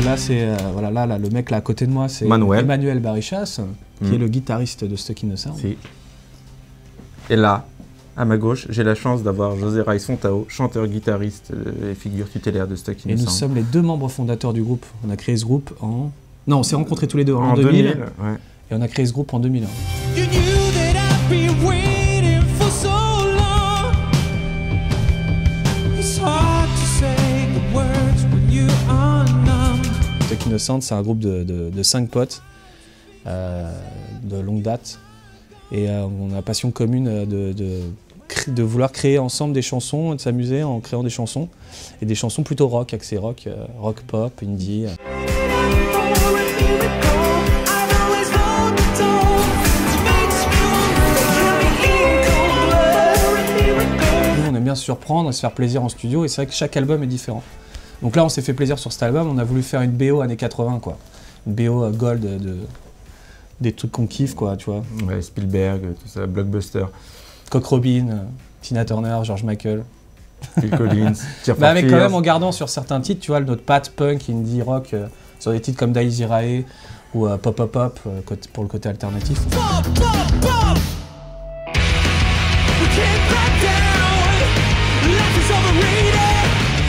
là, c'est voilà, là, le mec là à côté de moi, c'est Emmanuel Barichas, qui est le guitariste de Stuck in the Sound. Si. Et là, à ma gauche, j'ai la chance d'avoir José Raiz-Fontao, chanteur, guitariste et figure tutélaire de Stuck in the Sound. Et nous sommes les 2 membres fondateurs du groupe. On a créé ce groupe en... Non, on s'est rencontrés tous les deux en 2000. Ouais. Et on a créé ce groupe en 2001. Stuck in the Sound, c'est un groupe de 5 potes de longue date. Et on a la passion commune de vouloir créer ensemble des chansons, de s'amuser en créant des chansons. Et des chansons plutôt rock, axées rock, rock pop, indie. Nous, on aime bien se surprendre et se faire plaisir en studio. Et c'est vrai que chaque album est différent. Donc là, on s'est fait plaisir sur cet album. On a voulu faire une BO années 80, quoi. Une BO gold des trucs qu'on kiffe, quoi, tu vois. Ouais, Spielberg, tout ça, Blockbuster. Cock Robin, Tina Turner, George Michael. Phil Collins, bah avec quand même en gardant sur certains titres, tu vois, notre patte punk, indie rock, sur des titres comme Daisy Rae ou Pop Pop Pop pour le côté alternatif.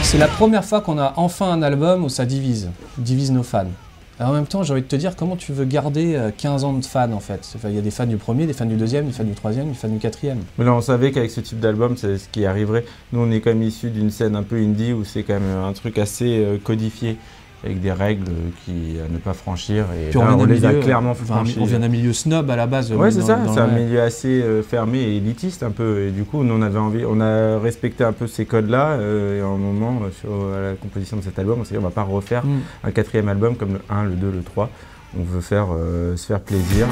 C'est la première fois qu'on a enfin un album où ça divise nos fans. Alors en même temps, j'ai envie de te dire, comment tu veux garder 15 ans de fans en fait? Il y a des fans du premier, des fans du deuxième, des fans du troisième, des fans du quatrième. Mais là, on savait qu'avec ce type d'album, c'est ce qui arriverait. Nous, on est quand même issus d'une scène un peu indie où c'est quand même un truc assez codifié, avec des règles à ne pas franchir. Et puis là, on les a clairement franchies. On vient d'un milieu snob à la base. Ouais, c'est ça, c'est un milieu assez fermé et élitiste un peu. Et du coup, nous, on a respecté un peu ces codes-là. Et à un moment, sur la composition de cet album, on s'est dit, on va pas refaire un 4e album comme le 1, le 2, le 3. On veut se faire plaisir.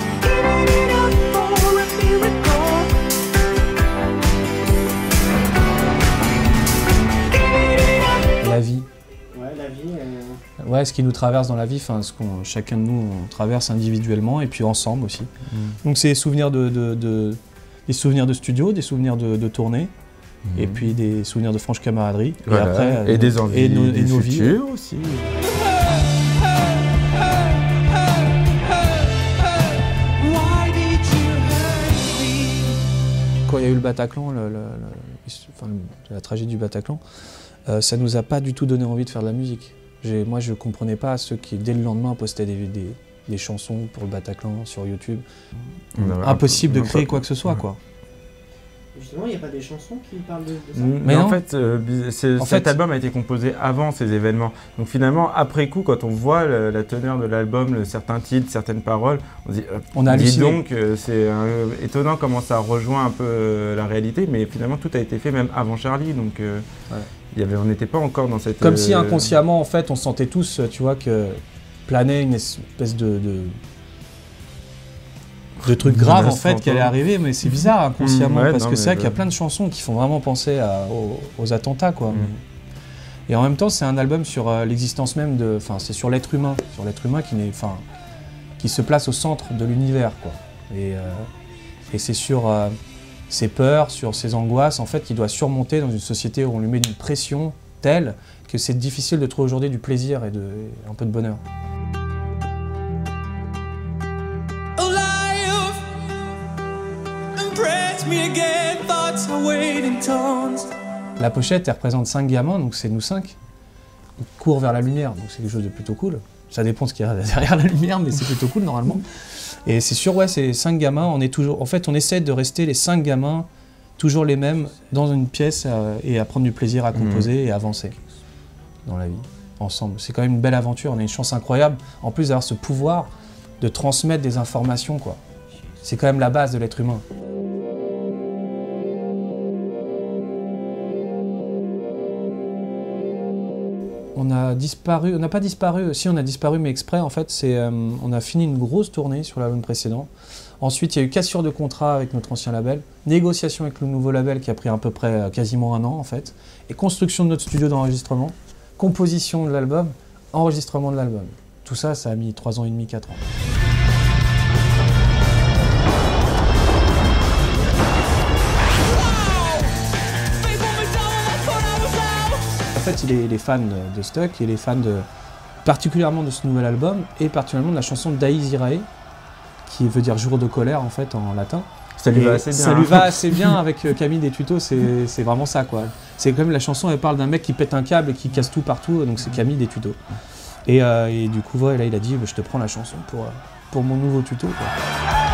La vie. Ouais, ce qui nous traverse dans la vie, ce qu'on chacun de nous on traverse individuellement et puis ensemble aussi. Donc c'est des souvenirs de studio, des souvenirs de tournée, et puis des souvenirs de franche camaraderie. Voilà. Et après, des envies, et nos vies aussi. Quand il y a eu le Bataclan, la tragédie du Bataclan, ça nous a pas du tout donné envie de faire de la musique. Moi, je ne comprenais pas ceux qui, dès le lendemain, postaient des chansons pour le Bataclan sur YouTube. Impossible de créer quoi que ce soit, quoi. Justement, il n'y a pas des chansons qui parlent de ça? Mais en fait, cet album a été composé avant ces événements. Donc finalement, après coup, quand on voit la teneur de l'album, certains titres, certaines paroles, on se dit, on a halluciné. Donc c'est étonnant comment ça rejoint un peu la réalité, mais finalement tout a été fait même avant Charlie, donc on n'était pas encore dans cette... Comme si inconsciemment, en fait, on sentait tous, tu vois, que planait une espèce de trucs graves en fait qui allait arriver, mais c'est bizarre inconsciemment parce que c'est vrai qu'il y a plein de chansons qui font vraiment penser aux attentats, quoi. Et en même temps, c'est un album sur l'existence même c'est sur l'être humain qui se place au centre de l'univers, quoi. Et c'est sur ses peurs, sur ses angoisses en fait qu'il doit surmonter dans une société où on lui met une pression telle que c'est difficile de trouver aujourd'hui du plaisir et un peu de bonheur. La pochette, elle représente 5 gamins, donc c'est nous 5. Ils courent vers la lumière, donc c'est quelque chose de plutôt cool. Ça dépend de ce qu'il y a derrière la lumière, mais c'est plutôt cool normalement. Et c'est sûr, ouais, c'est 5 gamins, en fait, on essaie de rester les 5 gamins, toujours les mêmes, dans une pièce et à prendre du plaisir à composer et avancer dans la vie, ensemble. C'est quand même une belle aventure, on a une chance incroyable, en plus d'avoir ce pouvoir de transmettre des informations, quoi. C'est quand même la base de l'être humain. On n'a pas disparu, si on a disparu mais exprès en fait, on a fini une grosse tournée sur l'album précédent. Ensuite il y a eu cassure de contrat avec notre ancien label, négociation avec le nouveau label qui a pris à peu près quasiment 1 an en fait, et construction de notre studio d'enregistrement, composition de l'album, enregistrement de l'album. Tout ça, ça a mis 3 ans et demi, 4 ans. En fait, il est fan de Stuck, il est fan particulièrement de ce nouvel album, et particulièrement de la chanson d'Aïe Irae, qui veut dire jour de colère en fait en latin. Ça lui va assez bien. Ça lui va assez bien avec Camille des tutos, c'est vraiment ça quoi. C'est quand même la chanson, elle parle d'un mec qui pète un câble et qui casse tout partout, donc c'est Camille des tutos. Et du coup, ouais, là il a dit, je te prends la chanson pour mon nouveau tuto quoi.